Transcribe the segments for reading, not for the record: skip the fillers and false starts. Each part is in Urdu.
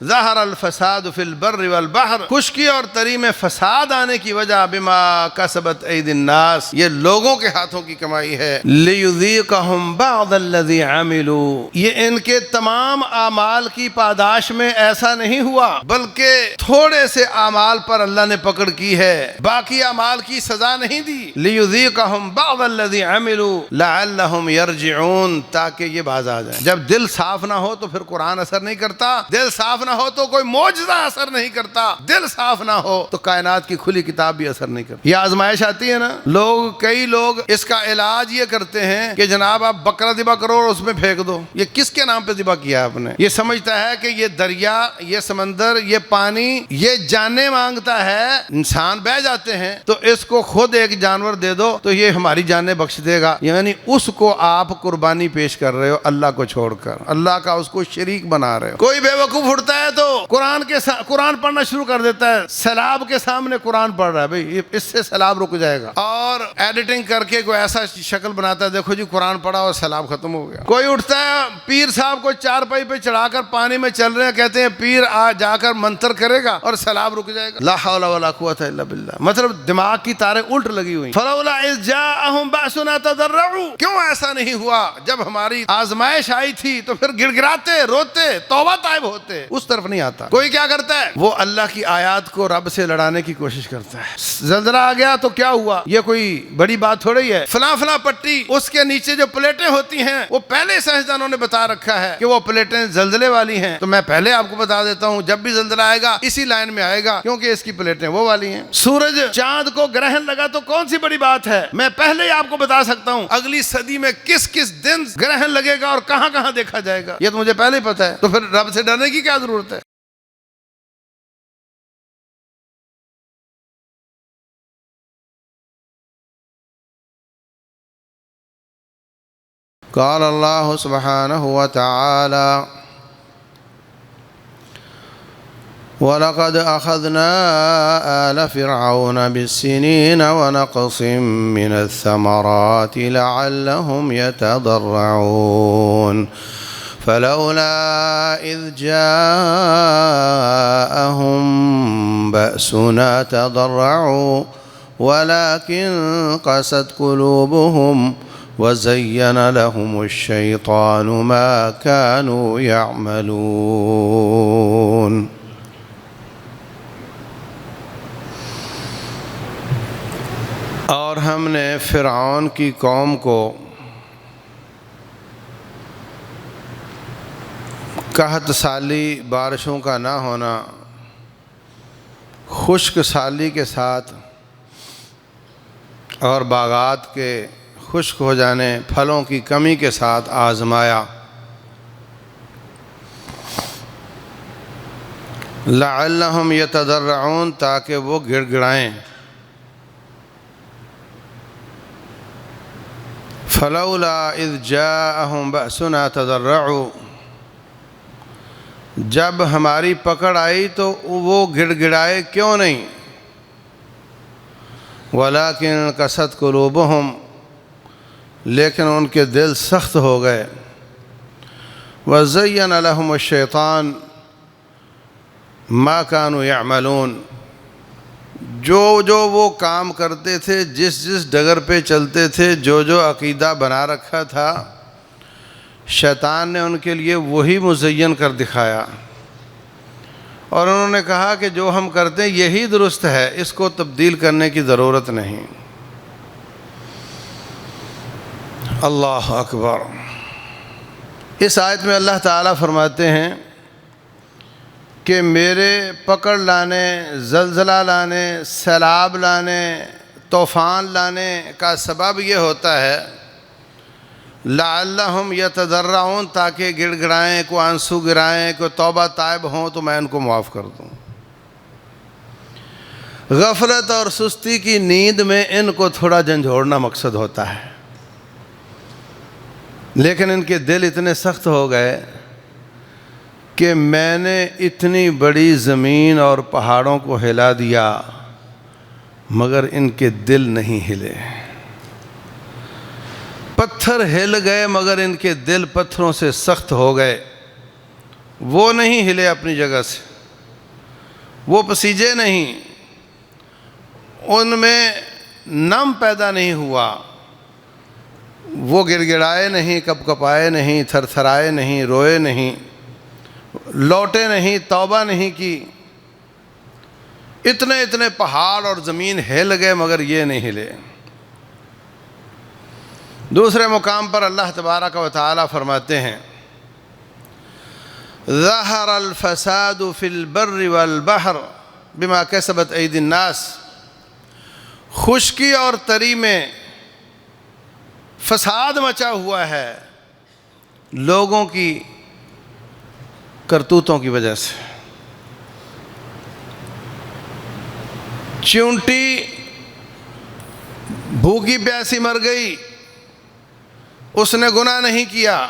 ظہر الفساد فی البر والبحر، خشکی اور تری میں فساد آنے کی وجہ بما کسبت ایدی الناس، یہ لوگوں کے ہاتھوں کی کمائی ہے، لیذیقہم بعض الذی عملوا، یہ ان کے تمام اعمال کی پاداش میں ایسا نہیں ہوا بلکہ تھوڑے سے اعمال پر اللہ نے پکڑ کی ہے، باقی اعمال کی سزا نہیں دی، لیذیقہم بعض الذی عملوا لعلہم یرجعون، تاکہ یہ باز آ جائیں۔ جب دل صاف نہ ہو تو پھر قرآن اثر نہیں کرتا، دل صاف نہ ہو تو کوئی معجزہ اثر نہیں کرتا، دل صاف نہ ہو تو کائنات کی کھلی کتاب بھی اثر نہیں کرتی۔ یہ آزمائش آتی ہے نا، کئی لوگ اس کا علاج یہ کرتے ہیں کہ جناب آپ بکرا ذبح کرو اور اس میں پھینک دو۔ یہ کس کے نام پہ ذبح کیا آپ نے؟ یہ سمجھتا ہے کہ یہ دریا، یہ سمندر، یہ پانی، یہ جانیں مانگتا ہے، انسان بہ جاتے ہیں تو اس کو خود ایک جانور دے دو تو یہ ہماری جانیں بخش دے گا، یعنی اس کو آپ قربانی پیش کر رہے ہو اللہ کو چھوڑ کر، اللہ کا اس کو شریک بنا رہے ہو۔ کوئی بے وقوف اٹھتا ہے تو قرآن پڑھنا شروع کر دیتا ہے، سیلاب کے سامنے قرآن پڑھ رہا ہے، بھئی اس سے سیلاب رک جائے گا، اور ایڈیٹنگ کر کے کوئی ایسا شکل بناتا ہے، دیکھو جی قرآن پڑھا اور سیلاب ختم ہو گیا۔ کوئی اٹھتا ہے پیر صاحب کو چارپائی پہ چڑھا کر پانی میں چل رہے ہیں، کہتے ہیں پیر جا کر منتر کرے گا اور سیلاب رک جائے گا۔ لا حول ولا قوت الا باللہ، مطلب دماغ کی تاریں الٹ لگی ہوئی۔ فلولا اذ جاءہم بأسنا تضرعوا، کیوں ایسا نہیں ہوا جب ہماری آزمائش آئی تھی تو پھر گڑ گڑاتے، روتے، توبہ طائب ہوتے، اس طرف نہیں آتا۔ کوئی کیا کرتا ہے؟ وہ اللہ کی آیات کو رب سے لڑانے کی کوشش کرتا ہے۔ زلزلہ آ گیا تو کیا ہوا؟ یہ کوئی بڑی بات تھوڑی ہے، فلاں فلاں پٹی، اس کے نیچے جو پلیٹیں ہوتی ہیں وہ پہلے سائنسدانوں نے بتا رکھا ہے کہ وہ پلیٹیں زلزلے والی ہیں، تو میں پہلے آپ کو بتا دیتا ہوں جب بھی زلزلہ آئے گا اسی لائن میں آئے گا کیونکہ اس کی پلیٹیں وہ والی ہیں۔ سورج چاند کو گرہن لگا تو کون سی بڑی بات ہے، میں پہلے ہی آپ کو بتا سکتا ہوں اگلی صدی میں کس کس دن گرہن لگے گا اور کہاں کہاں دیکھا جائے گا، یہ تو مجھے پہلے ہی پتا ہے، تو پھر رب سے ڈرنے کی کیا ضرورت ہے؟ قال اللہ سبحانہ وتعالی وَلَقَدْ أَخَذْنَا آلَ فِرْعَوْنَ بِالسِّنِينَ وَنَقْصٍ مِّنَ الثَّمَرَاتِ لَعَلَّهُمْ يَتَضَرَّعُونَ فَلَوْلَا إِذْ جَاءَهُمْ بَأْسُنَا تَضَرَّعُوا وَلَكِنْ قَسَتْ قُلُوبُهُمْ وَزَيَّنَ لَهُمُ الشَّيْطَانُ مَا كَانُوا يَعْمَلُونَ۔ اور ہم نے فرعون کی قوم کو قحط سالی، بارشوں کا نہ ہونا، خشک سالی کے ساتھ اور باغات کے خشک ہو جانے، پھلوں کی کمی کے ساتھ آزمایا، لعلہم یتضرعون، تاکہ وہ گڑ گڑائیں۔ فلولا اذ جاءہم بأسنا تضرعوا، جب ہماری پکڑ آئی تو وہ گڑ گڑائے کیوں نہیں؟ ولیکن قست قلوبہم، لیکن ان کے دل سخت ہو گئے۔ وَزَيَّنَ لَهُمُ الشَّيْطَانُ مَا كَانُوا يَعْمَلُونَ، جو وہ کام کرتے تھے، جس ڈگر پہ چلتے تھے، جو عقیدہ بنا رکھا تھا، شیطان نے ان کے لیے وہی مزین کر دکھایا، اور انہوں نے کہا کہ جو ہم کرتے ہیں یہی درست ہے، اس کو تبدیل کرنے کی ضرورت نہیں۔ اللہ اکبر۔ اس آیت میں اللہ تعالیٰ فرماتے ہیں کہ میرے پکڑ لانے، زلزلہ لانے، سیلاب لانے، طوفان لانے کا سبب یہ ہوتا ہے لعلہم یتضرعون، تاکہ گڑ گڑائیں، کو آنسو گرائیں، کو توبہ طائب ہوں تو میں ان کو معاف کر دوں۔ غفلت اور سستی کی نیند میں ان کو تھوڑا جھنجھوڑنا مقصد ہوتا ہے، لیکن ان کے دل اتنے سخت ہو گئے کہ میں نے اتنی بڑی زمین اور پہاڑوں کو ہلا دیا مگر ان کے دل نہیں ہلے، پتھر ہل گئے مگر ان کے دل پتھروں سے سخت ہو گئے۔ وہ نہیں ہلے اپنی جگہ سے، وہ پسیجے نہیں، ان میں نم پیدا نہیں ہوا، وہ گڑ گڑائے نہیں، کپ کپائے نہیں، تھر تھرائے نہیں، روئے نہیں، لوٹے نہیں، توبہ نہیں کی۔ اتنے اتنے پہاڑ اور زمین ہل گئے مگر یہ نہیں ہلے۔ دوسرے مقام پر اللہ تبارک و تعالی فرماتے ہیں ظہر الفساد فی البر والبحر بما کسبت ایدی الناس، خشکی اور تری میں فساد مچا ہوا ہے لوگوں کی کرتوتوں کی وجہ سے۔ چونٹی بھوکی پیاسی مر گئی، اس نے گناہ نہیں کیا۔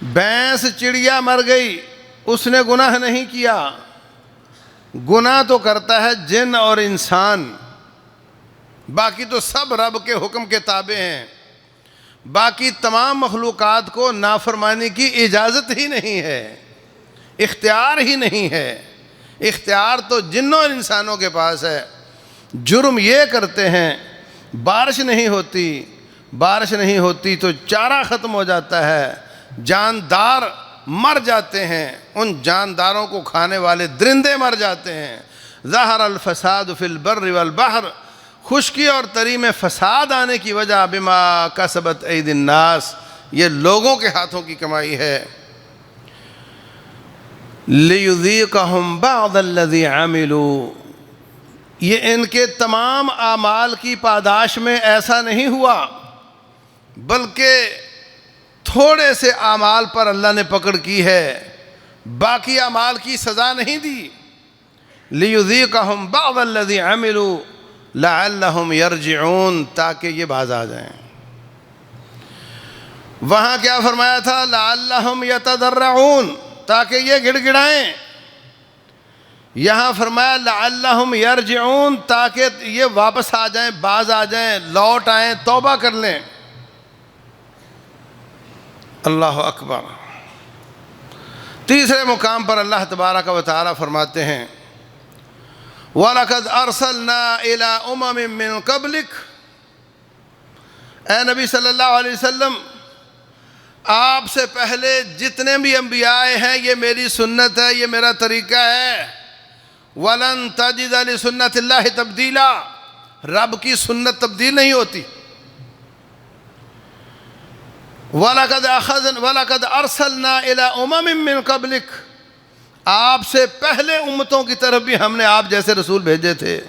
بھینس چڑیا مر گئی، اس نے گناہ نہیں کیا۔ گناہ تو کرتا ہے جن اور انسان، باقی تو سب رب کے حکم کے تابع ہیں۔ باقی تمام مخلوقات کو نافرمانی کی اجازت ہی نہیں ہے، اختیار ہی نہیں ہے۔ اختیار تو جنوں اور انسانوں کے پاس ہے۔ جرم یہ کرتے ہیں، بارش نہیں ہوتی تو چارہ ختم ہو جاتا ہے، جاندار مر جاتے ہیں، ان جانداروں کو کھانے والے درندے مر جاتے ہیں۔ ظہر الفساد فی البر والبحر، خشکی اور تری میں فساد آنے کی وجہ بما کسبت ایدی الناس، یہ لوگوں کے ہاتھوں کی کمائی ہے۔ لِيُذِيقَهُمْ بَعْضَ الَّذِي عَمِلُوا، یہ ان کے تمام اعمال کی پاداش میں ایسا نہیں ہوا، بلکہ تھوڑے سے اعمال پر اللہ نے پکڑ کی ہے، باقی اعمال کی سزا نہیں دی۔ لِيُذِيقَهُمْ بَعْضَ الَّذِي عَمِلُوا لَعَلَّهُمْ يَرْجِعُونَ، تاکہ یہ باز آ جائیں۔ وہاں کیا فرمایا تھا؟ لَعَلَّهُمْ يَتَضَرَّعُونَ، تاکہ یہ گڑ گڑائیں۔ یہاں فرمایا لَعَلَّهُمْ يَرْجِعُونَ، تاکہ یہ واپس آ جائیں، باز آ جائیں، لوٹ آئیں، توبہ کر لیں۔ اللہ اکبر۔ تیسرے مقام پر اللہ تبارک و تعالی فرماتے ہیں وَلَقَدْ أَرْسَلْنَا إِلَىٰ أُمَمٍ مِّن قَبْلِكَ، اے نبی صلی اللہ علیہ وسلم، آپ سے پہلے جتنے بھی انبیاء ہیں یہ میری سنت ہے، یہ میرا طریقہ ہے۔ وَلَن تَجِدَ لِسُنَّتِ اللَّهِ تَبْدِيلًا، رب کی سنت تبدیل نہیں ہوتی۔ وَلَقَدْ أَرْسَلْنَا إِلَىٰ أُمَمٍ مِّن قَبْلِكَ، آپ سے پہلے امتوں کی طرف بھی ہم نے آپ جیسے رسول بھیجے تھے۔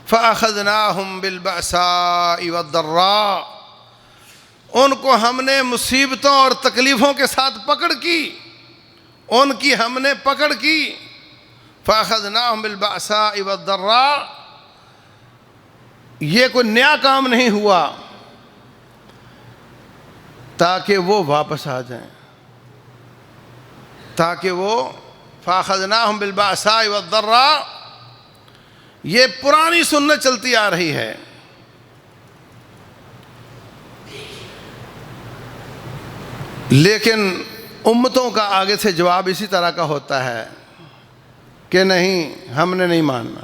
فَأَخَذْنَاهُمْ بِالْبَأْسَاءِ وَالضَّرَّاءِ، ان کو ہم نے مصیبتوں اور تکلیفوں کے ساتھ پکڑ کی، ان کی ہم نے پکڑ کی۔ فَأَخَذْنَاهُمْ بِالْبَأْسَاءِ وَالضَّرَّاءِ، یہ کوئی نیا کام نہیں ہوا تاکہ وہ واپس آ جائیں، تاکہ وہ فَأَخَذْنَاهُمْ بِالْبَأْسَاءِ وَالضَّرَّاءِ، یہ پرانی سنت چلتی آ رہی ہے۔ لیکن امتوں کا آگے سے جواب اسی طرح کا ہوتا ہے کہ نہیں، ہم نے نہیں ماننا۔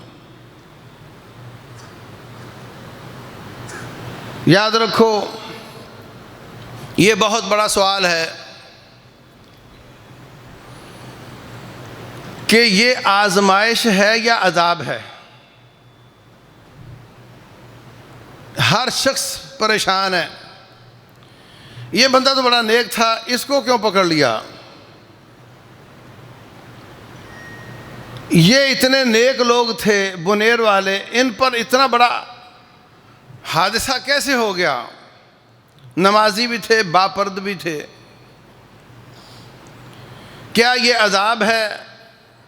یاد رکھو، یہ بہت بڑا سوال ہے کہ یہ آزمائش ہے یا عذاب ہے۔ ہر شخص پریشان ہے، یہ بندہ تو بڑا نیک تھا، اس کو کیوں پکڑ لیا؟ یہ اتنے نیک لوگ تھے بنیر والے، ان پر اتنا بڑا حادثہ کیسے ہو گیا؟ نمازی بھی تھے، باپرد بھی تھے۔ کیا یہ عذاب ہے؟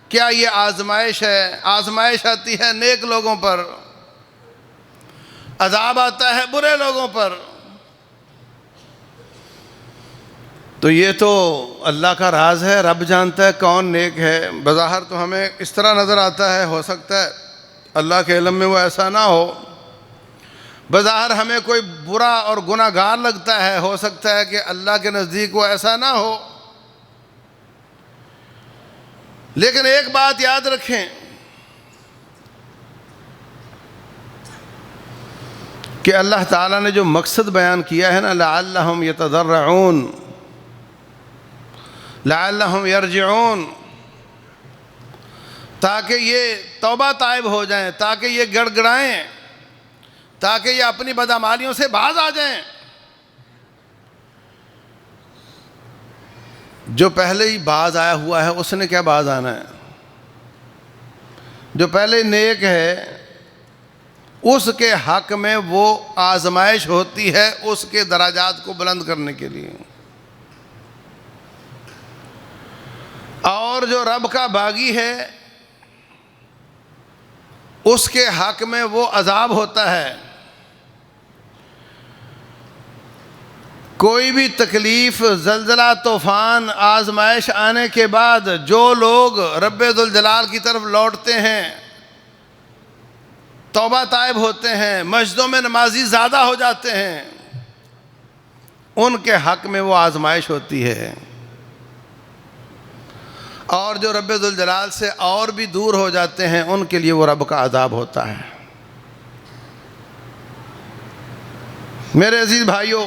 کیا یہ آزمائش ہے؟ آزمائش آتی ہے نیک لوگوں پر، عذاب آتا ہے برے لوگوں پر۔ تو یہ تو اللہ کا راز ہے، رب جانتا ہے کون نیک ہے۔ بظاہر تو ہمیں اس طرح نظر آتا ہے، ہو سکتا ہے اللہ کے علم میں وہ ایسا نہ ہو۔ بظاہر ہمیں کوئی برا اور گناہ گار لگتا ہے، ہو سکتا ہے کہ اللہ کے نزدیک وہ ایسا نہ ہو۔ لیکن ایک بات یاد رکھیں کہ اللہ تعالیٰ نے جو مقصد بیان کیا ہے نا، لعلہم یتضرعون، لعلہم یرجعون، تاکہ یہ توبہ طائب ہو جائیں، تاکہ یہ گڑ گڑائیں، تاکہ یہ اپنی بدعمالیوں سے باز آ جائیں۔ جو پہلے ہی باز آیا ہوا ہے اس نے کیا باز آنا ہے؟ جو پہلے نیک ہے اس کے حق میں وہ آزمائش ہوتی ہے اس کے درجات کو بلند کرنے کے لیے، اور جو رب کا باغی ہے اس کے حق میں وہ عذاب ہوتا ہے۔ کوئی بھی تکلیف، زلزلہ، طوفان، آزمائش آنے کے بعد جو لوگ رب ذوالجلال کی طرف لوٹتے ہیں، توبہ طائب ہوتے ہیں، مسجدوں میں نمازی زیادہ ہو جاتے ہیں، ان کے حق میں وہ آزمائش ہوتی ہے۔ اور جو رب ذوالجلال سے اور بھی دور ہو جاتے ہیں ان کے لیے وہ رب کا عذاب ہوتا ہے۔ میرے عزیز بھائیوں،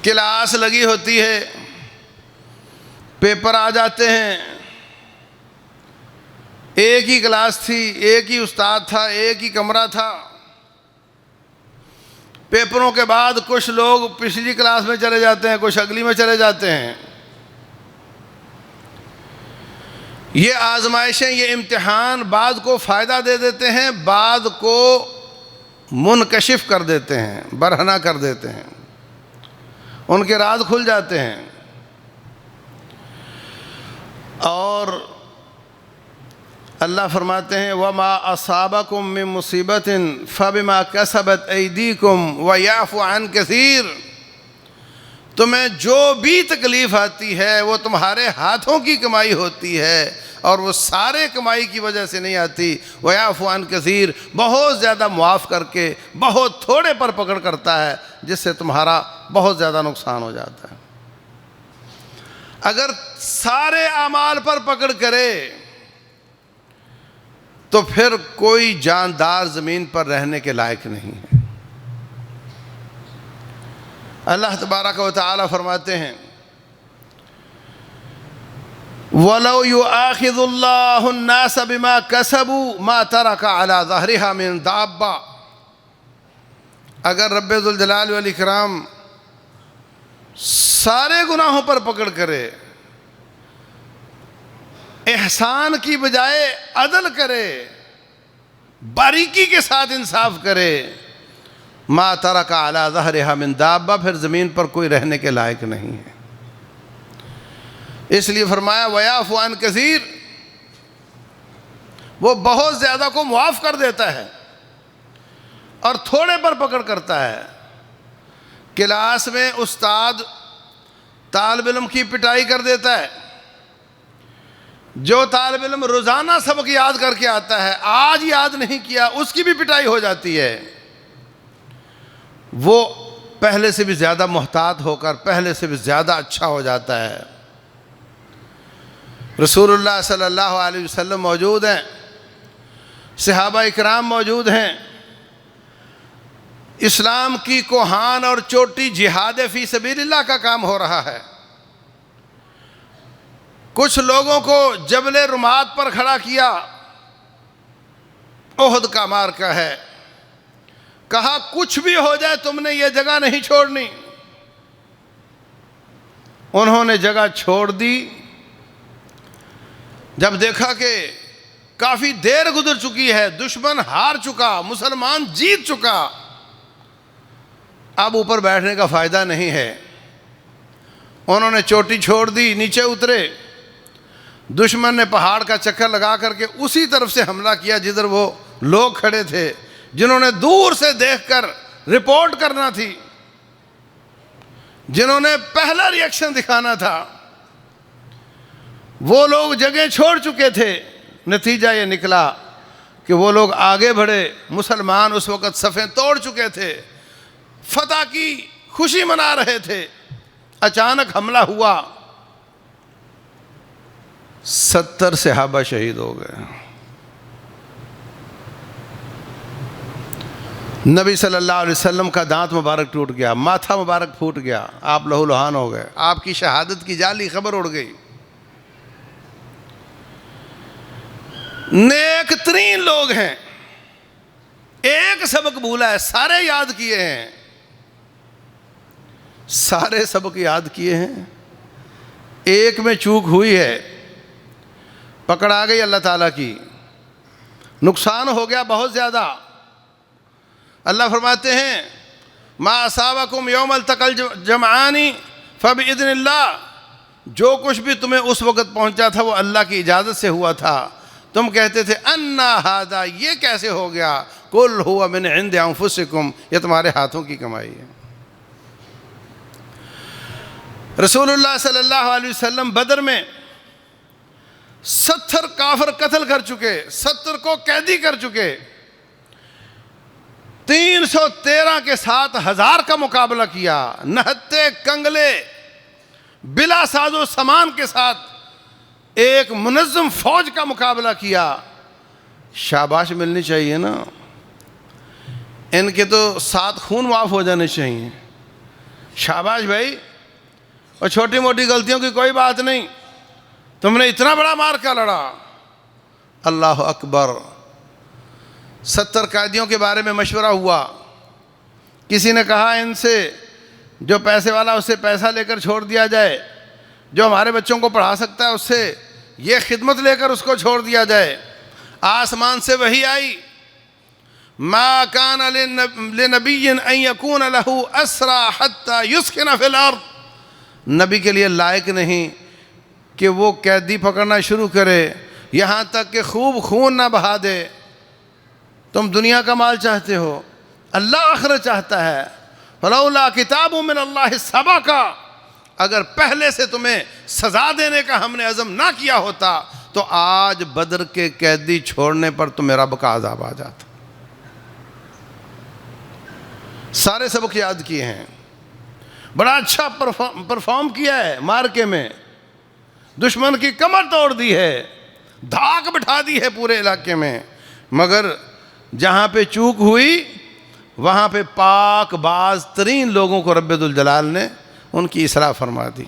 کلاس لگی ہوتی ہے، پیپر آ جاتے ہیں، ایک ہی کلاس تھی، ایک ہی استاد تھا، ایک ہی کمرہ تھا۔ پیپروں کے بعد کچھ لوگ پچھلی کلاس میں چلے جاتے ہیں، کچھ اگلی میں چلے جاتے ہیں۔ یہ آزمائشیں، یہ امتحان بعض کو فائدہ دے دیتے ہیں، بعض کو منکشف کر دیتے ہیں، برہنہ کر دیتے ہیں، ان کے راز کھل جاتے ہیں۔ اور اللہ فرماتے ہیں وَمَا أَصَابَكُم مِّن مُّصِيبَةٍ فَبِمَا كَسَبَتْ أَيْدِيكُمْ وَيَعْفُو عَن كَثِيرٍ۔ تمہیں جو بھی تکلیف آتی ہے وہ تمہارے ہاتھوں کی کمائی ہوتی ہے، اور وہ سارے کمائی کی وجہ سے نہیں آتی۔ وَيَعْفُو عَن كَثِيرٍ، بہت زیادہ معاف کر کے بہت تھوڑے پر پکڑ کرتا ہے، جس سے تمہارا بہت زیادہ نقصان ہو جاتا ہے۔ اگر سارے اعمال پر پکڑ کرے تو پھر کوئی جاندار زمین پر رہنے کے لائق نہیں ہے۔ اللہ تبارک و تعالی فرماتے ہیں وَلَوْ يُؤَاخِذُ اللَّهُ النَّاسَ بِمَا كَسَبُوا مَا تَرَكَ عَلَى ظَهْرِهَا مِن دَابَّةٍ۔ اگر رب ذوالجلال والاکرام سارے گناہوں پر پکڑ کرے، احسان کی بجائے عدل کرے، باریکی کے ساتھ انصاف کرے، ما ترک علی ظہرہا من دابہ، پھر زمین پر کوئی رہنے کے لائق نہیں ہے۔ اس لیے فرمایا وَيَعْفُو عَن كَثِيرٍ، وہ بہت زیادہ کو معاف کر دیتا ہے اور تھوڑے پر پکڑ کرتا ہے۔ کلاس میں استاد طالب علم کی پٹائی کر دیتا ہے، جو طالب علم روزانہ سبق یاد کر کے آتا ہے، آج یاد نہیں کیا، اس کی بھی پٹائی ہو جاتی ہے۔ وہ پہلے سے بھی زیادہ محتاط ہو کر پہلے سے بھی زیادہ اچھا ہو جاتا ہے۔ رسول اللہ صلی اللہ علیہ وسلم موجود ہیں، صحابہ اکرام موجود ہیں، اسلام کی کوہان اور چوٹی جہاد فی سبیل اللہ کا کام ہو رہا ہے۔ کچھ لوگوں کو جبل رمات پر کھڑا کیا، احد کا معرکہ ہے، کہا کچھ بھی ہو جائے تم نے یہ جگہ نہیں چھوڑنی۔ انہوں نے جگہ چھوڑ دی۔ جب دیکھا کہ کافی دیر گزر چکی ہے، دشمن ہار چکا، مسلمان جیت چکا، اب اوپر بیٹھنے کا فائدہ نہیں ہے، انہوں نے چوٹی چھوڑ دی، نیچے اترے۔ دشمن نے پہاڑ کا چکر لگا کر کے اسی طرف سے حملہ کیا جدھر وہ لوگ کھڑے تھے، جنہوں نے دور سے دیکھ کر رپورٹ کرنا تھی، جنہوں نے پہلا ری ایکشن دکھانا تھا۔ وہ لوگ جگہ چھوڑ چکے تھے۔ نتیجہ یہ نکلا کہ وہ لوگ آگے بڑھے، مسلمان اس وقت صفیں توڑ چکے تھے، فتح کی خوشی منا رہے تھے۔ اچانک حملہ ہوا، 70 صحابہ شہید ہو گئے. نبی صلی اللہ علیہ وسلم کا دانت مبارک ٹوٹ گیا، ماتھا مبارک پھوٹ گیا، آپ لہو لہان ہو گئے، آپ کی شہادت کی جعلی خبر اڑ گئی. نیک ترین لوگ ہیں، ایک سبق بھولا ہے، سارے یاد کیے ہیں، سارے سبق یاد کیے ہیں، ایک میں چوک ہوئی ہے، پکڑ آ گئی اللہ تعالیٰ کی، نقصان ہو گیا بہت زیادہ. اللہ فرماتے ہیں ما اصابکم یوم التقى الجمعان فباذن اللہ، جو کچھ بھی تمہیں اس وقت پہنچا تھا وہ اللہ کی اجازت سے ہوا تھا. تم کہتے تھے انا ھذا، یہ کیسے ہو گیا؟ قل هو من عند انفسکم، یہ تمہارے ہاتھوں کی کمائی ہے. رسول اللہ صلی اللہ علیہ وسلم بدر میں 70 کافر قتل کر چکے، 70 کو قیدی کر چکے، 313 کے ساتھ 1000 کا مقابلہ کیا، نہتے کنگلے بلا ساز و سامان کے ساتھ ایک منظم فوج کا مقابلہ کیا. شاباش ملنی چاہیے نا، ان کے تو 7 خون معاف ہو جانے چاہیے. شاباش بھائی، اور چھوٹی موٹی غلطیوں کی کوئی بات نہیں، تم نے اتنا بڑا مارکا لڑا. اللہ اکبر. 70 قیدیوں کے بارے میں مشورہ ہوا. کسی نے کہا ان سے جو پیسے والا اس سے پیسہ لے کر چھوڑ دیا جائے، جو ہمارے بچوں کو پڑھا سکتا ہے اس سے یہ خدمت لے کر اس کو چھوڑ دیا جائے. آسمان سے وحی آئی، ما کان لنبی ان یکون لہ اسرا حتی یسکن فی الارض، نبی کے لیے لائق نہیں کہ وہ قیدی پکڑنا شروع کرے یہاں تک کہ خوب خون نہ بہا دے. تم دنیا کا مال چاہتے ہو، اللہ آخرت چاہتا ہے. فلولا کتاب من اللہ سبق، اگر پہلے سے تمہیں سزا دینے کا ہم نے عزم نہ کیا ہوتا تو آج بدر کے قیدی چھوڑنے پر تمہیں رب کا عذاب آ جاتا. سارے سبق یاد کیے ہیں، بڑا اچھا پرفارم کیا ہے مارکے میں، دشمن کی کمر توڑ دی ہے، دھاک بٹھا دی ہے پورے علاقے میں. مگر جہاں پہ چوک ہوئی وہاں پہ پاک باز ترین لوگوں کو رب ذوالجلال نے ان کی اصلاح فرما دی.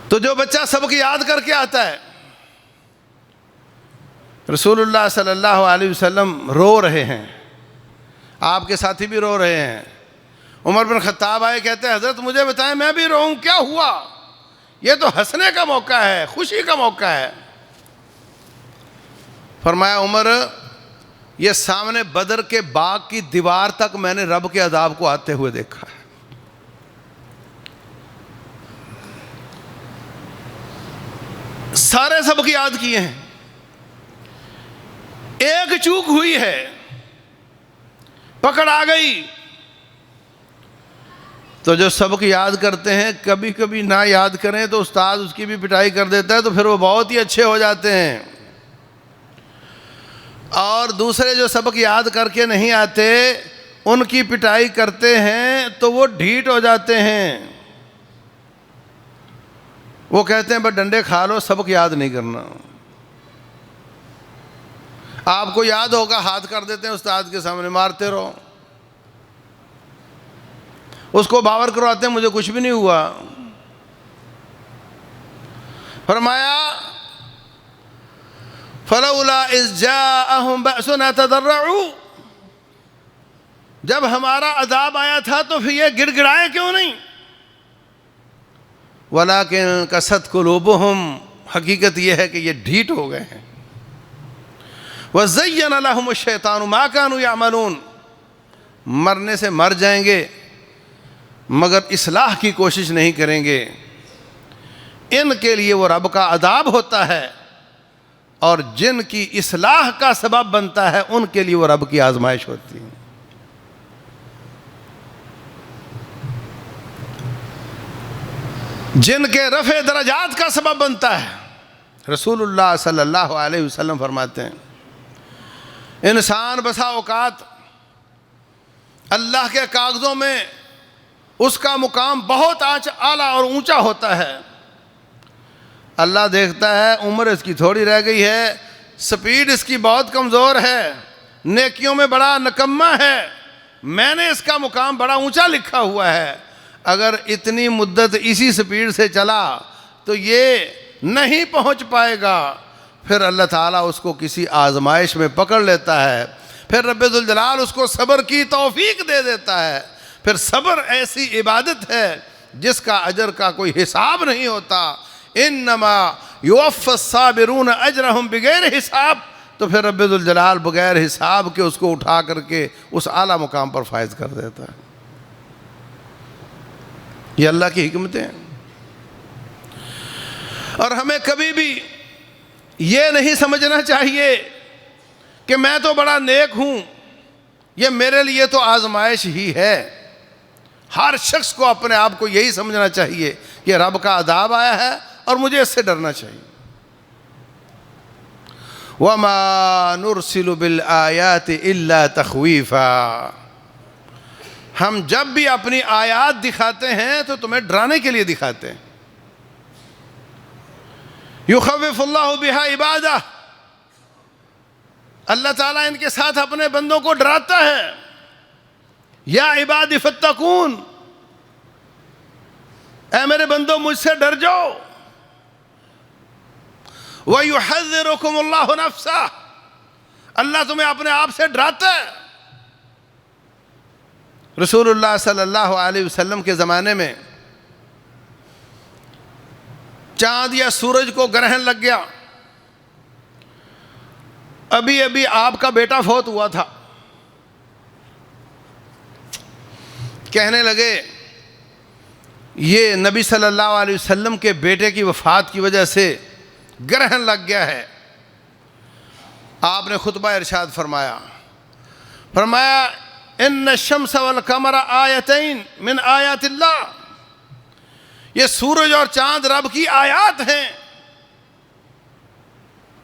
تو جو بچہ سبق یاد کر کے آتا ہے، رسول اللہ صلی اللہ علیہ وسلم رو رہے ہیں، آپ کے ساتھی بھی رو رہے ہیں. عمر بن خطاب آئے، کہتے ہیں حضرت مجھے بتائیں میں بھی روؤں، کیا ہوا؟ یہ تو ہنسنے کا موقع ہے، خوشی کا موقع ہے. فرمایا عمر، یہ سامنے بدر کے باغ کی دیوار تک میں نے رب کے عذاب کو آتے ہوئے دیکھا ہے. سارے سبق یاد کیے ہیں، ایک چوک ہوئی ہے، پکڑ آ گئی. تو جو سبق یاد کرتے ہیں کبھی کبھی نہ یاد کریں تو استاد اس کی بھی پٹائی کر دیتا ہے، تو پھر وہ بہت ہی اچھے ہو جاتے ہیں. اور دوسرے جو سبق یاد کر کے نہیں آتے ان کی پٹائی کرتے ہیں تو وہ ڈھیٹ ہو جاتے ہیں. وہ کہتے ہیں بس ڈنڈے کھا لو، سبق یاد نہیں کرنا. آپ کو یاد ہوگا، ہاتھ کر دیتے ہیں استاد کے سامنے، مارتے رہو. اس کو باور کرواتے ہیں مجھے کچھ بھی نہیں ہوا. فرمایا فلولا اذ جاءہم بأسنا تضرعوا، جب ہمارا عذاب آیا تھا تو پھر یہ گڑ گڑائے کیوں نہیں؟ ولیکن قست قلوبہم، حقیقت یہ ہے کہ یہ ڈھیٹ ہو گئے ہیں. وزین لہم الشیطان ما کانوا یعملون، مرنے سے مر جائیں گے مگر اصلاح کی کوشش نہیں کریں گے. ان کے لیے وہ رب کا عذاب ہوتا ہے، اور جن کی اصلاح کا سبب بنتا ہے ان کے لیے وہ رب کی آزمائش ہوتی ہے. جن کے رفع درجات کا سبب بنتا ہے. رسول اللہ صلی اللہ علیہ وسلم فرماتے ہیں انسان بسا اوقات اللہ کے کاغذوں میں اس کا مقام بہت اعلیٰ اور اونچا ہوتا ہے، اللہ دیکھتا ہے عمر اس کی تھوڑی رہ گئی ہے، سپیڈ اس کی بہت کمزور ہے، نیکیوں میں بڑا نکما ہے، میں نے اس کا مقام بڑا اونچا لکھا ہوا ہے، اگر اتنی مدت اسی سپیڈ سے چلا تو یہ نہیں پہنچ پائے گا۔ پھر اللہ تعالیٰ اس کو کسی آزمائش میں پکڑ لیتا ہے، پھر رب ذوالجلال اس کو صبر کی توفیق دے دیتا ہے۔ پھر صبر ایسی عبادت ہے جس کا اجر کا کوئی حساب نہیں ہوتا، انما یوفی الصابرون اجرہم بغیر حساب، تو پھر رب ذوالجلال بغیر حساب کے اس کو اٹھا کر کے اس اعلیٰ مقام پر فائز کر دیتا ہے۔ یہ اللہ کی حکمتیں ہیں۔ اور ہمیں کبھی بھی یہ نہیں سمجھنا چاہیے کہ میں تو بڑا نیک ہوں، یہ میرے لیے تو آزمائش ہی ہے۔ ہر شخص کو اپنے آپ کو یہی سمجھنا چاہیے کہ رب کا عذاب آیا ہے اور مجھے اس سے ڈرنا چاہیے۔ وَمَا نُرْسِلُ بِالْآيَاتِ إِلَّا تَخْوِيفًا، ہم جب بھی اپنی آیات دکھاتے ہیں تو تمہیں ڈرانے کے لیے دکھاتے ہیں۔ یخوف اللہ بہا عبادہ، اللہ تعالیٰ ان کے ساتھ اپنے بندوں کو ڈراتا ہے۔ یا عبادی فاتقون، اے میرے بندوں مجھ سے ڈر جاؤ۔ وَيُحَذِّرُكُمُ اللَّهُ نَفْسَهُ، اللہ تمہیں اپنے آپ سے ڈراتا ہے۔ رسول اللہ صلی اللہ علیہ وسلم کے زمانے میں چاند یا سورج کو گرہن لگ گیا، ابھی ابھی آپ کا بیٹا فوت ہوا تھا، کہنے لگے یہ نبی صلی اللہ علیہ وسلم کے بیٹے کی وفات کی وجہ سے گرہن لگ گیا ہے۔ آپ نے خطبہ ارشاد فرمایا ان الشمس والقمر آیتین من آیات اللہ، یہ سورج اور چاند رب کی آیات ہیں۔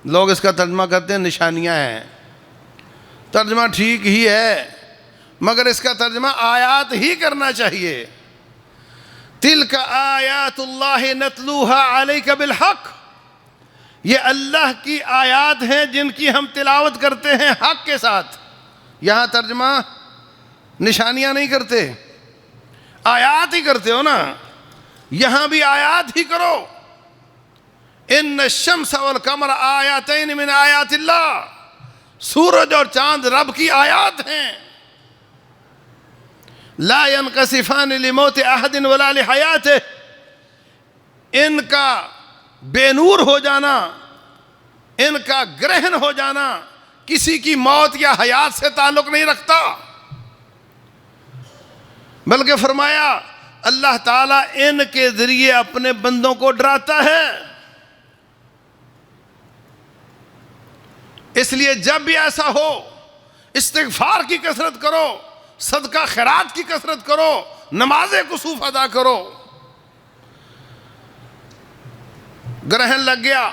لوگ اس کا ترجمہ کرتے ہیں نشانیاں ہیں، ترجمہ ٹھیک ہی ہے مگر اس کا ترجمہ آیات ہی کرنا چاہیے۔ تلک آیات اللہ نتلوہا علیک بالحق، یہ اللہ کی آیات ہیں جن کی ہم تلاوت کرتے ہیں حق کے ساتھ۔ یہاں ترجمہ نشانیاں نہیں کرتے، آیات ہی کرتے ہو نا، یہاں بھی آیات ہی کرو۔ ان الشمس والقمر آیاتین من آیات اللہ، سورج اور چاند رب کی آیات ہیں۔ لا ينقصفان لموت احد ولا لحیاتہ، ان کا بے نور ہو جانا، ان کا گرہن ہو جانا کسی کی موت یا حیات سے تعلق نہیں رکھتا، بلکہ فرمایا اللہ تعالیٰ ان کے ذریعے اپنے بندوں کو ڈراتا ہے۔ اس لیے جب بھی ایسا ہو استغفار کی کثرت کرو، صدقہ خیرات کی کثرت کرو، نماز کسوف ادا کرو۔ گرہن لگ گیا،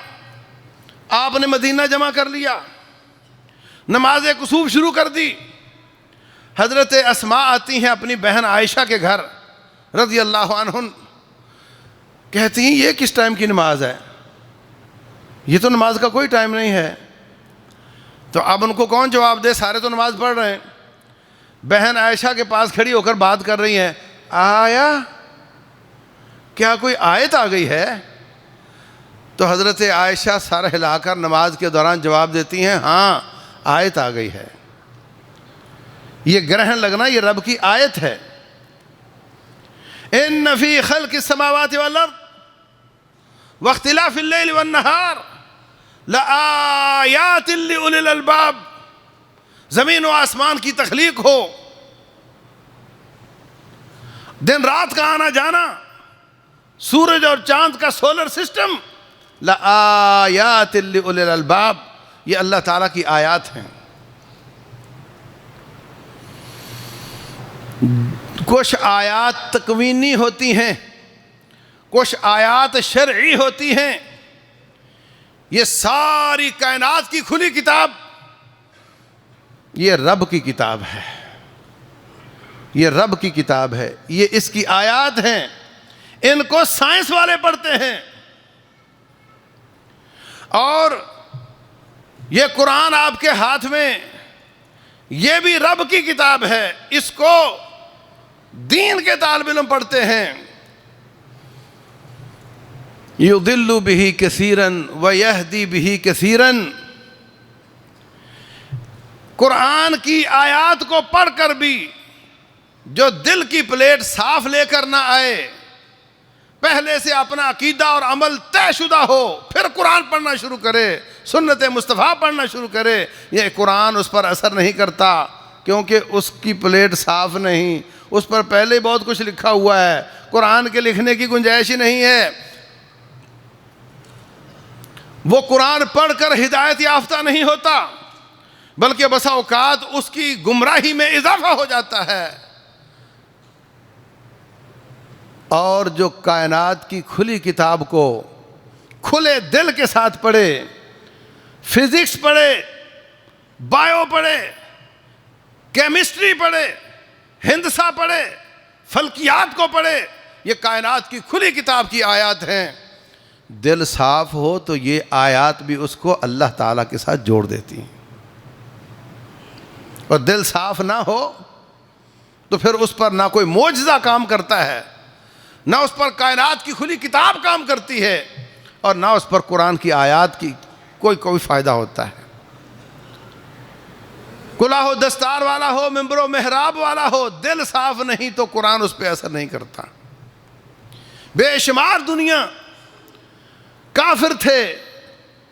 آپ نے مدینہ جمع کر لیا، نماز کسوف شروع کر دی۔ حضرت اسماء آتی ہیں اپنی بہن عائشہ کے گھر رضی اللہ عنہن، کہتی ہیں یہ کس ٹائم کی نماز ہے، یہ تو نماز کا کوئی ٹائم نہیں ہے۔ تو اب ان کو کون جواب دے، سارے تو نماز پڑھ رہے ہیں۔ بہن عائشہ کے پاس کھڑی ہو کر بات کر رہی ہیں، آیا کیا کوئی آیت آ گئی ہے؟ تو حضرت عائشہ سر ہلا کر نماز کے دوران جواب دیتی ہیں، ہاں آیت آ گئی ہے، یہ گرہن لگنا یہ رب کی آیت ہے۔ ان فی خلق السماوات والارض واختلاف اللیل والنہار لآیات لأولی الالباب، زمین و آسمان کی تخلیق ہو، دن رات کا آنا جانا، سورج اور چاند کا سولر سسٹم، لآیات لأولی الالباب، یہ اللہ تعالیٰ کی آیات ہیں۔ کچھ آیات تکوینی ہوتی ہیں، کچھ آیات شرعی ہوتی ہیں۔ یہ ساری کائنات کی کھلی کتاب یہ رب کی کتاب ہے، یہ رب کی کتاب ہے، یہ اس کی آیات ہیں۔ ان کو سائنس والے پڑھتے ہیں، اور یہ قرآن آپ کے ہاتھ میں، یہ بھی رب کی کتاب ہے، اس کو دین کے طالب علم پڑھتے ہیں۔ یضل بہ کثیرا ویہدی بہ کثیرا، قرآن کی آیات کو پڑھ کر بھی جو دل کی پلیٹ صاف لے کر نہ آئے، پہلے سے اپنا عقیدہ اور عمل طے شدہ ہو، پھر قرآن پڑھنا شروع کرے، سنت مصطفیٰ پڑھنا شروع کرے، یہ قرآن اس پر اثر نہیں کرتا، کیونکہ اس کی پلیٹ صاف نہیں، اس پر پہلے ہی بہت کچھ لکھا ہوا ہے، قرآن کے لکھنے کی گنجائش ہی نہیں ہے۔ وہ قرآن پڑھ کر ہدایت یافتہ نہیں ہوتا، بلکہ بسا اوقات اس کی گمراہی میں اضافہ ہو جاتا ہے۔ اور جو کائنات کی کھلی کتاب کو کھلے دل کے ساتھ پڑھے، فزکس پڑھے، بایو پڑھے، کیمسٹری پڑھے، ہندسہ پڑھے، فلکیات کو پڑھے، یہ کائنات کی کھلی کتاب کی آیات ہیں، دل صاف ہو تو یہ آیات بھی اس کو اللہ تعالیٰ کے ساتھ جوڑ دیتی ہیں، اور دل صاف نہ ہو تو پھر اس پر نہ کوئی معجزہ کام کرتا ہے، نہ اس پر کائنات کی کھلی کتاب کام کرتی ہے، اور نہ اس پر قرآن کی آیات کی کوئی فائدہ ہوتا ہے۔ کلہ و دستار والا ہو، ممبر و محراب والا ہو، دل صاف نہیں تو قرآن اس پہ اثر نہیں کرتا۔ بے شمار دنیا کافر تھے،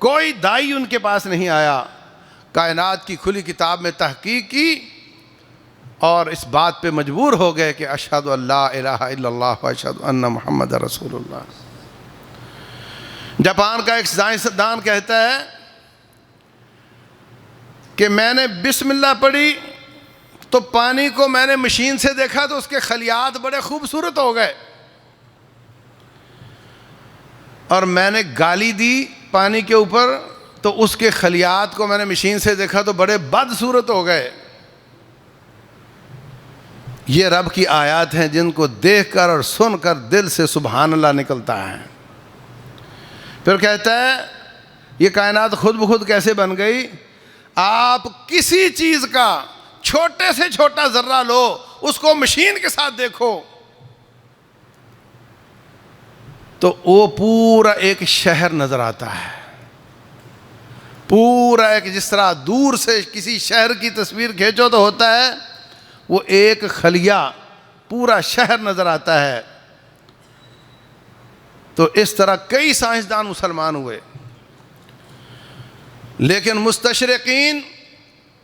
کوئی دائی ان کے پاس نہیں آیا، کائنات کی کھلی کتاب میں تحقیق کی اور اس بات پہ مجبور ہو گئے کہ اشہد ان لا الہ الا اللہ و اشہد ان محمد رسول اللہ۔ جاپان کا ایک سائنسدان کہتا ہے کہ میں نے بسم اللہ پڑھی تو پانی کو میں نے مشین سے دیکھا تو اس کے خلیات بڑے خوبصورت ہو گئے، اور میں نے گالی دی پانی کے اوپر تو اس کے خلیات کو میں نے مشین سے دیکھا تو بڑے بدصورت ہو گئے۔ یہ رب کی آیات ہیں جن کو دیکھ کر اور سن کر دل سے سبحان اللہ نکلتا ہے۔ پھر کہتا ہے یہ کائنات خود بخود کیسے بن گئی؟ آپ کسی چیز کا چھوٹے سے چھوٹا ذرہ لو، اس کو مشین کے ساتھ دیکھو تو وہ پورا ایک شہر نظر آتا ہے، پورا ایک، جس طرح دور سے کسی شہر کی تصویر کھینچو تو ہوتا ہے وہ ایک خلیہ پورا شہر نظر آتا ہے۔ تو اس طرح کئی سائنسدان مسلمان ہوئے، لیکن مستشرقین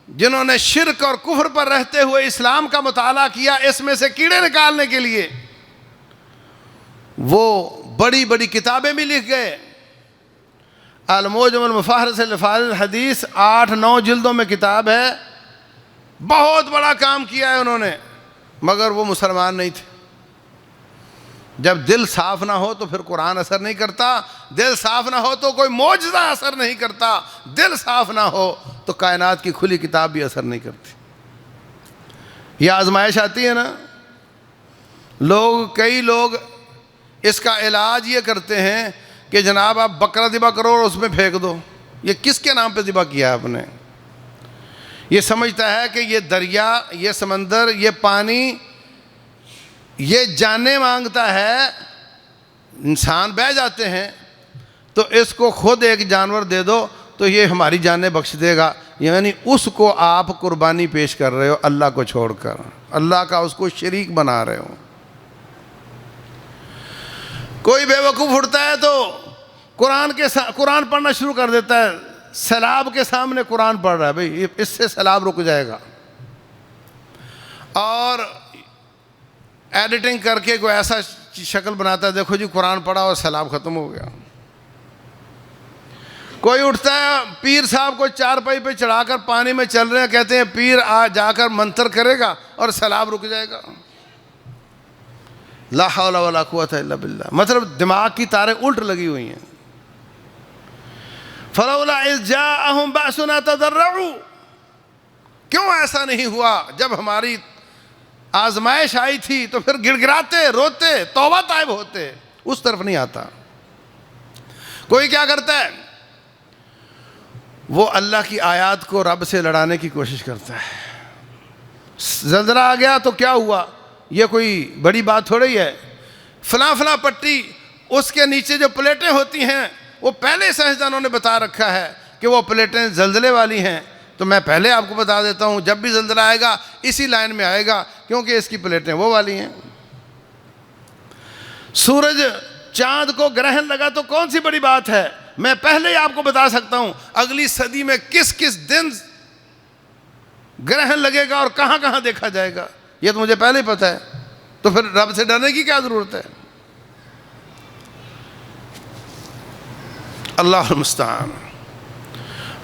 جنہوں نے شرک اور کفر پر رہتے ہوئے اسلام کا مطالعہ کیا اس میں سے کیڑے نکالنے کے لیے، وہ بڑی بڑی کتابیں بھی لکھ گئے۔ المعجم المفہرس لفاظ الحدیث 8-9 جلدوں میں کتاب ہے، بہت بڑا کام کیا ہے انہوں نے، مگر وہ مسلمان نہیں تھے۔ جب دل صاف نہ ہو تو پھر قرآن اثر نہیں کرتا، دل صاف نہ ہو تو کوئی معجزہ اثر نہیں کرتا، دل صاف نہ ہو تو کائنات کی کھلی کتاب بھی اثر نہیں کرتی۔ یہ آزمائش آتی ہے نا، کئی لوگ اس کا علاج یہ کرتے ہیں کہ جناب آپ بکرا ذبح کرو اور اس میں پھینک دو۔ یہ کس کے نام پہ ذبح کیا ہے آپ نے؟ یہ سمجھتا ہے کہ یہ دریا، یہ سمندر، یہ پانی، یہ جانیں مانگتا ہے، انسان بہہ جاتے ہیں تو اس کو خود ایک جانور دے دو تو یہ ہماری جانیں بخش دے گا، یعنی اس کو آپ قربانی پیش کر رہے ہو اللہ کو چھوڑ کر، اللہ کا اس کو شریک بنا رہے ہو۔ کوئی بے وقوف اٹھتا ہے تو قرآن پڑھنا شروع کر دیتا ہے، سیلاب کے سامنے قرآن پڑھ رہا ہے، بھئی اس سے سیلاب رک جائے گا، اور ایڈیٹنگ کر کے کوئی ایسا شکل بناتا ہے، دیکھو جی قرآن پڑھا اور سیلاب ختم ہو گیا۔ کوئی اٹھتا ہے پیر صاحب کو چارپائی پہ چڑھا کر پانی میں چل رہے ہیں، کہتے ہیں پیر جا کر منتر کرے گا اور سیلاب رک جائے گا۔ لا حول ولا قوت الا باللہ، مطلب دماغ کی تاریں الٹ لگی ہوئی ہیں۔ فلولا اذ جاءہم بأسنا تضرعوا، کیوں ایسا نہیں ہوا جب ہماری آزمائش آئی تھی تو پھر گڑ گڑاتے، روتے، توبہ طائب ہوتے، اس طرف نہیں آتا۔ کوئی کیا کرتا ہے، وہ اللہ کی آیات کو رب سے لڑانے کی کوشش کرتا ہے. زلزلہ آ گیا تو کیا ہوا، یہ کوئی بڑی بات تھوڑی ہے. فلاں فلاں پٹی، اس کے نیچے جو پلیٹیں ہوتی ہیں وہ پہلے سائنسدانوں نے بتا رکھا ہے کہ وہ پلیٹیں زلزلے والی ہیں. تو میں پہلے آپ کو بتا دیتا ہوں، جب بھی زلزلہ آئے گا اسی لائن میں آئے گا، کیونکہ اس کی پلیٹیں وہ والی ہیں. سورج چاند کو گرہن لگا تو کون سی بڑی بات ہے، میں پہلے ہی آپ کو بتا سکتا ہوں اگلی صدی میں کس کس دن گرہن لگے گا اور کہاں کہاں دیکھا جائے گا، یہ تو مجھے پہلے ہی پتہ ہے. تو پھر رب سے ڈرنے کی کیا ضرورت ہے؟ اللہ المستعان.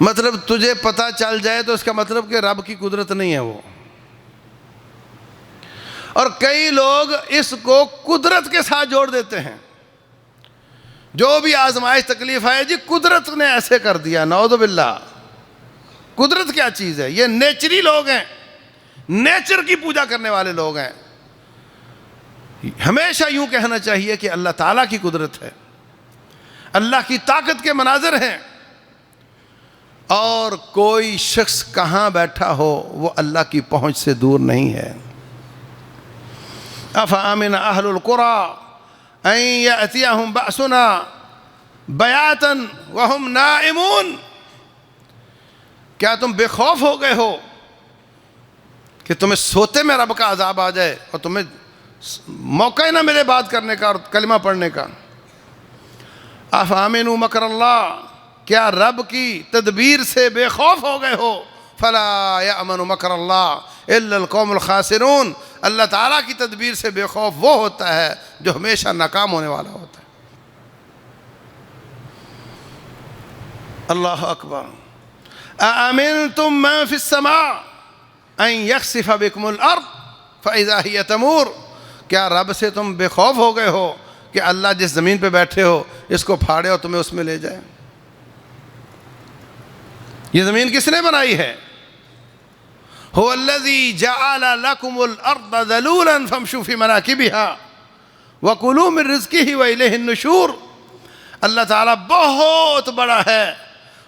مطلب تجھے پتہ چل جائے تو اس کا مطلب کہ رب کی قدرت نہیں ہے وہ. اور کئی لوگ اس کو قدرت کے ساتھ جوڑ دیتے ہیں. جو بھی آزمائش تکلیف آئے، جی قدرت نے ایسے کر دیا. نعوذ باللہ. قدرت کیا چیز ہے؟ یہ نیچری لوگ ہیں، نیچر کی پوجا کرنے والے لوگ ہیں. ہمیشہ یوں کہنا چاہیے کہ اللہ تعالیٰ کی قدرت ہے، اللہ کی طاقت کے مناظر ہیں، اور کوئی شخص کہاں بیٹھا ہو وہ اللہ کی پہنچ سے دور نہیں ہے. افامن اہل القری ان یأتیہم بأسنا بیاتا وہم نائمون. کیا تم بے خوف ہو گئے ہو کہ تمہیں سوتے میں رب کا عذاب آ جائے اور تمہیں موقع ہی نہ ملے بات کرنے کا اور کلمہ پڑھنے کا؟ افامنوا مکر اللہ، کیا رب کی تدبیر سے بے خوف ہو گئے ہو؟ فلا یأمن مکر اللہ الا القوم الخاسرون. اللہ تعالیٰ کی تدبیر سے بے خوف وہ ہوتا ہے جو ہمیشہ ناکام ہونے والا ہوتا ہے. اللہ اکبر. اَأَمِنْتُم مَّن فِي السَّمَاءِ أَن يَخْسِفَ بِكُمُ الْأَرْضَ فَإِذَا هِيَ تَمُورُ. کیا رب سے تم بے خوف ہو گئے ہو کہ اللہ جس زمین پہ بیٹھے ہو اس کو پھاڑے اور تمہیں اس میں لے جائے؟ یہ زمین کس نے بنائی ہے؟ هو الذي جعل لكم الأرض ذلولا فامشوا في مناكبها وكلوا من رزقه وإليه النشور. اللہ تعالیٰ بہت بڑا ہے،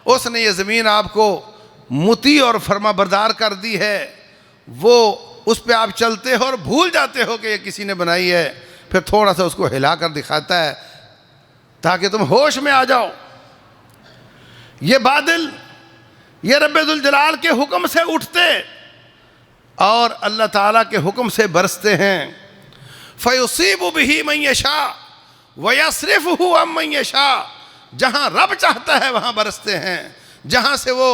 اس نے یہ زمین آپ کو مطیع اور فرما بردار کر دی ہے. وہ اس پہ آپ چلتے ہو اور بھول جاتے ہو کہ یہ کسی نے بنائی ہے، پھر تھوڑا سا اس کو ہلا کر دکھاتا ہے تاکہ تم ہوش میں آ جاؤ. یہ بادل یہ رب ذوالجلال کے حکم سے اٹھتے اور اللہ تعالیٰ کے حکم سے برستے ہیں. فَيُصِيبُ بِهِ مَن يَشَاءُ وَيَصْرِفُهُ عَمَّن يَشَاءُ. جہاں رب چاہتا ہے وہاں برستے ہیں، جہاں سے وہ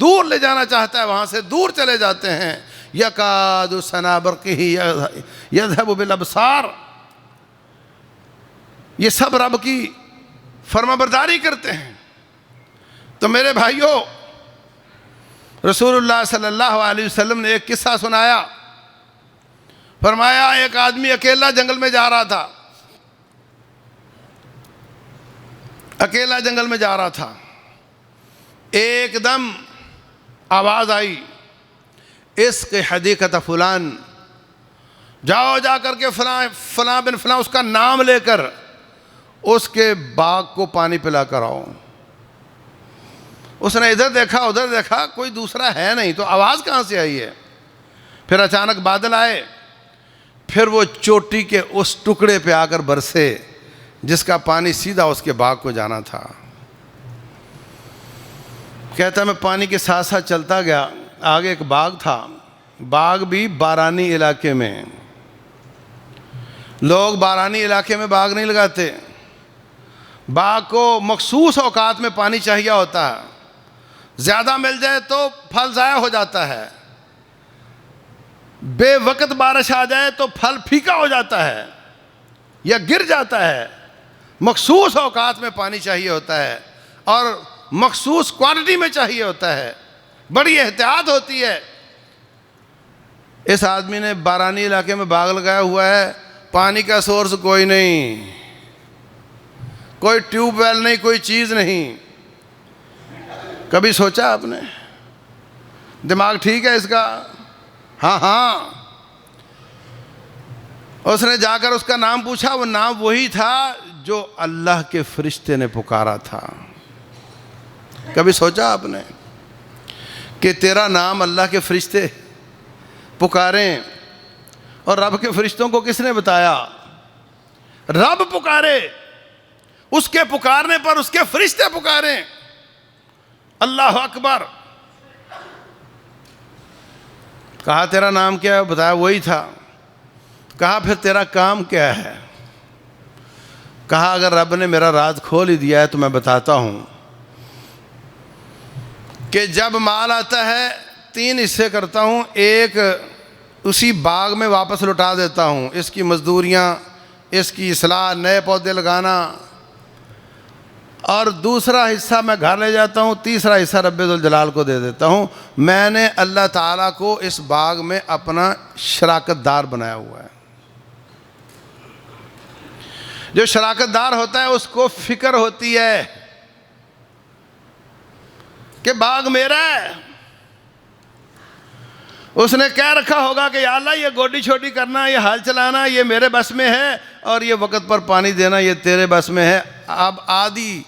دور لے جانا چاہتا ہے وہاں سے دور چلے جاتے ہیں. يَكَادُ سَنَا بَرْقِهِ يَذْهَبُ بِالْأَبْصَارِ. یہ سب رب کی فرما برداری کرتے ہیں. تو میرے بھائیوں، رسول اللہ صلی اللہ علیہ وسلم نے ایک قصہ سنایا. فرمایا ایک آدمی اکیلا جنگل میں جا رہا تھا، اکیلا جنگل میں جا رہا تھا. ایک دم آواز آئی، عشق حدیقت فلان، جاؤ جا کر کے فلاں بن فلاں اس کا نام لے کر اس کے باغ کو پانی پلا کر آؤ. اس نے ادھر دیکھا ادھر دیکھا، کوئی دوسرا ہے نہیں، تو آواز کہاں سے آئی ہے؟ پھر اچانک بادل آئے، پھر وہ چوٹی کے اس ٹکڑے پہ آ کر برسے جس کا پانی سیدھا اس کے باغ کو جانا تھا. کہتا میں پانی کے ساتھ ساتھ چلتا گیا، آگے ایک باغ تھا، باغ بھی بارانی علاقے میں. لوگ بارانی علاقے میں باغ نہیں لگاتے، باغ کو مخصوص اوقات میں پانی چاہیے ہوتا ہے. زیادہ مل جائے تو پھل ضائع ہو جاتا ہے، بے وقت بارش آ جائے تو پھل پھیکا ہو جاتا ہے یا گر جاتا ہے. مخصوص اوقات میں پانی چاہیے ہوتا ہے اور مخصوص کوانٹٹی میں چاہیے ہوتا ہے، بڑی احتیاط ہوتی ہے. اس آدمی نے بارانی علاقے میں باغ لگایا ہوا ہے، پانی کا سورس کوئی نہیں، کوئی ٹیوب ویل نہیں، کوئی چیز نہیں. کبھی سوچا آپ نے؟ دماغ ٹھیک ہے اس کا؟ ہاں. اس نے جا کر اس کا نام پوچھا، وہ نام وہی تھا جو اللہ کے فرشتے نے پکارا تھا. کبھی سوچا آپ نے؟ کہ تیرا نام اللہ کے فرشتے پکاریں، اور رب کے فرشتوں کو کس نے بتایا؟ رب پکارے، اس کے پکارنے پر اس کے فرشتے پکاریں، اللہ اکبر۔ کہا تیرا نام کیا ہے؟ بتایا وہی تھا۔ کہا پھر تیرا کام کیا ہے؟ کہا اگر رب نے میرا راز کھول ہی دیا ہے تو میں بتاتا ہوں کہ جب مال آتا ہے 3 حصے کرتا ہوں، ایک اسی باغ میں واپس لوٹا دیتا ہوں، اس کی مزدوریاں، اس کی اصلاح، نئے پودے لگانا، اور دوسرا حصہ میں گھر لے جاتا ہوں، تیسرا حصہ رب ذوالجلال کو دے دیتا ہوں۔ میں نے اللہ تعالیٰ کو اس باغ میں اپنا شراکت دار بنایا ہوا ہے۔ جو شراکت دار ہوتا ہے اس کو فکر ہوتی ہے کہ باغ میرا ہے۔ اس نے کہہ رکھا ہوگا کہ یا اللہ یہ گوڈی چھوٹی کرنا، یہ حال چلانا یہ میرے بس میں ہے، اور یہ وقت پر پانی دینا یہ تیرے بس میں ہے۔ اب آدھی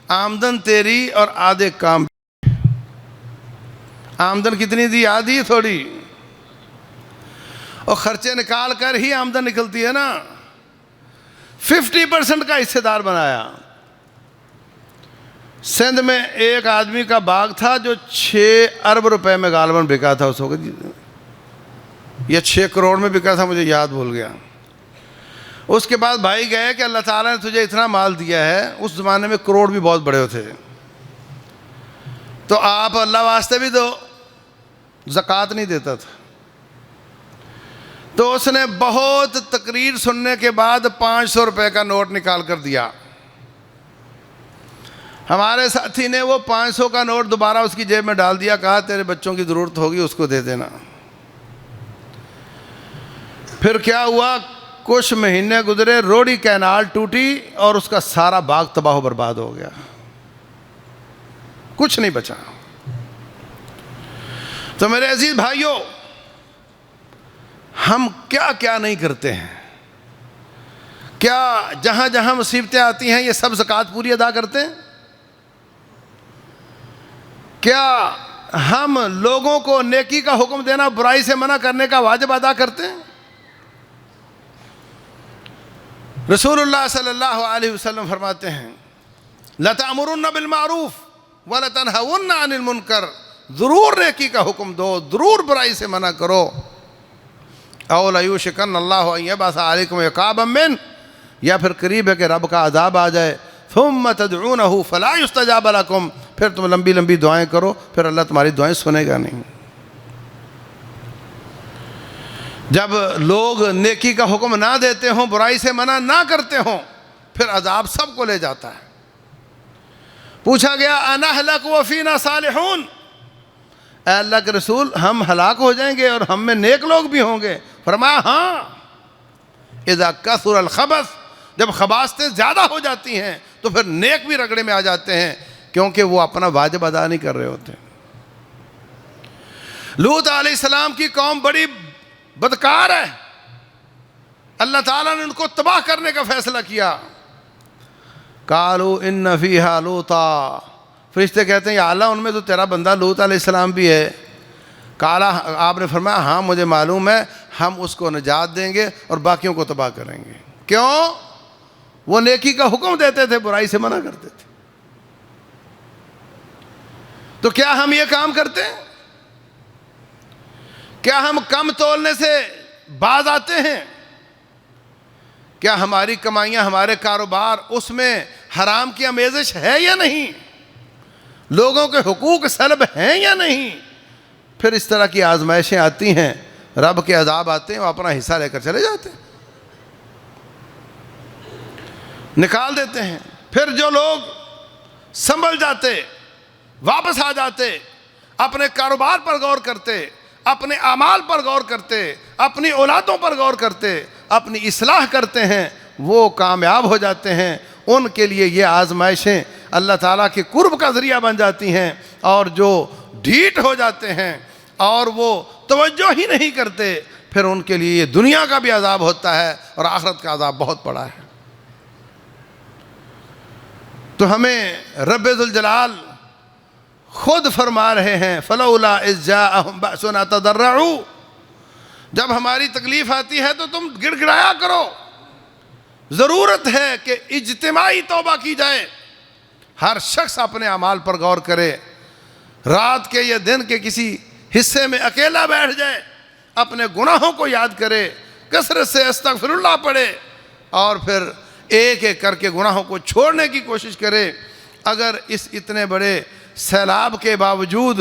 آمدن تیری اور آدھے کام۔ آمدن کتنی دی؟ آدھی تھوڑی، اور خرچے نکال کر ہی آمدن نکلتی ہے نا۔ 50% کا حصے دار بنایا۔ سندھ میں ایک آدمی کا باغ تھا جو 6 ارب روپے میں غالباً بکا تھا اس وقت، یا 6 کروڑ میں بکا تھا، مجھے یاد بھول گیا۔ اس کے بعد بھائی گئے کہ اللہ تعالیٰ نے تجھے اتنا مال دیا ہے، اس زمانے میں کروڑ بھی بہت بڑے ہوتے تھے، تو آپ اللہ واسطے بھی دو۔ زکوٰۃ نہیں دیتا تھا، تو اس نے بہت تقریر سننے کے بعد 500 روپے کا نوٹ نکال کر دیا۔ ہمارے ساتھی نے وہ 500 کا نوٹ دوبارہ اس کی جیب میں ڈال دیا، کہا تیرے بچوں کی ضرورت ہوگی اس کو دے دینا۔ پھر کیا ہوا؟ کچھ مہینے گزرے، روڑی کینال ٹوٹی اور اس کا سارا باغ تباہ و برباد ہو گیا، کچھ نہیں بچا۔ تو میرے عزیز بھائیوں، ہم کیا کیا نہیں کرتے ہیں؟ کیا جہاں جہاں مصیبتیں آتی ہیں یہ سب زکوٰۃ پوری ادا کرتے ہیں؟ کیا ہم لوگوں کو نیکی کا حکم دینا، برائی سے منع کرنے کا واجب ادا کرتے ہیں؟ رسول اللہ صلی اللہ علیہ وسلم فرماتے ہیں لَتَأْمُرُنَّ بِالْمَعْرُوفِ وَلَتَنْهَوُنَّ عَنِ الْمُنْكَرِ، ضرور نیکی کا حکم دو، ضرور برائی سے منع کرو۔ أَوْ لَيُوشِكَنَّ اللَّهُ أَن يَبْعَثَ عَلَيْكُمْ عِقَابًا مِّنْهُ، یا پھر قریب ہے کہ رب کا عذاب آ جائے۔ ثُمَّ تَدْعُونَهُ فَلَا يُسْتَجَابَ لَكُمْ، پھر تم لمبی لمبی دعائیں کرو، پھر اللہ تمہاری دعائیں سنے گا نہیں۔ جب لوگ نیکی کا حکم نہ دیتے ہوں، برائی سے منع نہ کرتے ہوں، پھر عذاب سب کو لے جاتا ہے۔ پوچھا گیا اَنَهْلَكُ وَفِينَا صَالِحُونَ، اے اللہ کے رسول ہم ہلاک ہو جائیں گے اور ہم میں نیک لوگ بھی ہوں گے؟ فرمایا ہاں، اذا کثر الخبث، جب خباثتیں زیادہ ہو جاتی ہیں تو پھر نیک بھی رگڑے میں آ جاتے ہیں، کیونکہ وہ اپنا واجب ادا نہیں کر رہے ہوتے۔ لوط علیہ السلام کی قوم بڑی بدکار ہے، اللہ تعالیٰ نے ان کو تباہ کرنے کا فیصلہ کیا۔ قالوا ان فیہا لوطا، فرشتے کہتے ہیں یا اللہ ان میں تو تیرا بندہ لوط علیہ السلام بھی ہے۔ قال، آپ نے فرمایا ہاں مجھے معلوم ہے، ہم اس کو نجات دیں گے اور باقیوں کو تباہ کریں گے۔ کیوں؟ وہ نیکی کا حکم دیتے تھے، برائی سے منع کرتے تھے۔ تو کیا ہم یہ کام کرتے ہیں؟ کیا ہم کم تولنے سے باز آتے ہیں؟ کیا ہماری کمائیاں، ہمارے کاروبار، اس میں حرام کی آمیزش ہے یا نہیں؟ لوگوں کے حقوق سلب ہیں یا نہیں؟ پھر اس طرح کی آزمائشیں آتی ہیں، رب کے عذاب آتے ہیں، وہ اپنا حصہ لے کر چلے جاتے ہیں، نکال دیتے ہیں۔ پھر جو لوگ سنبھل جاتے، واپس آ جاتے، اپنے کاروبار پر غور کرتے، اپنے اعمال پر غور کرتے، اپنی اولادوں پر غور کرتے، اپنی اصلاح کرتے ہیں، وہ کامیاب ہو جاتے ہیں۔ ان کے لیے یہ آزمائشیں اللہ تعالیٰ کے قرب کا ذریعہ بن جاتی ہیں، اور جو ڈھیٹ ہو جاتے ہیں اور وہ توجہ ہی نہیں کرتے، پھر ان کے لیے یہ دنیا کا بھی عذاب ہوتا ہے اور آخرت کا عذاب بہت بڑا ہے۔ تو ہمیں رب ذوالجلال خود فرما رہے ہیں فلولا اذ جاءہم بأسنا تضرعوا، جب ہماری تکلیف آتی ہے تو تم گڑ گڑایا کرو۔ ضرورت ہے کہ اجتماعی توبہ کی جائے، ہر شخص اپنے اعمال پر غور کرے، رات کے یا دن کے کسی حصے میں اکیلا بیٹھ جائے، اپنے گناہوں کو یاد کرے، کثرت سے استغفر اللہ پڑھے، اور پھر ایک ایک کر کے گناہوں کو چھوڑنے کی کوشش کرے۔ اگر اس اتنے بڑے سیلاب کے باوجود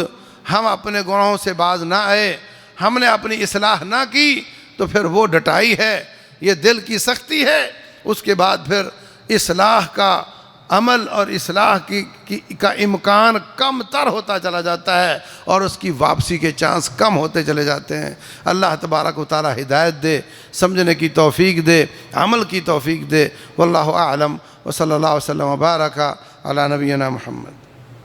ہم اپنے گناہوں سے باز نہ آئے، ہم نے اپنی اصلاح نہ کی، تو پھر وہ ڈٹائی ہے، یہ دل کی سختی ہے۔ اس کے بعد پھر اصلاح کا عمل اور اصلاح کا امکان کم تر ہوتا چلا جاتا ہے، اور اس کی واپسی کے چانس کم ہوتے چلے جاتے ہیں۔ اللہ تبارک و تعالی ہدایت دے، سمجھنے کی توفیق دے، عمل کی توفیق دے۔ واللہ اعلم، وصلی اللہ وسلم وبارک علی نبینا محمد۔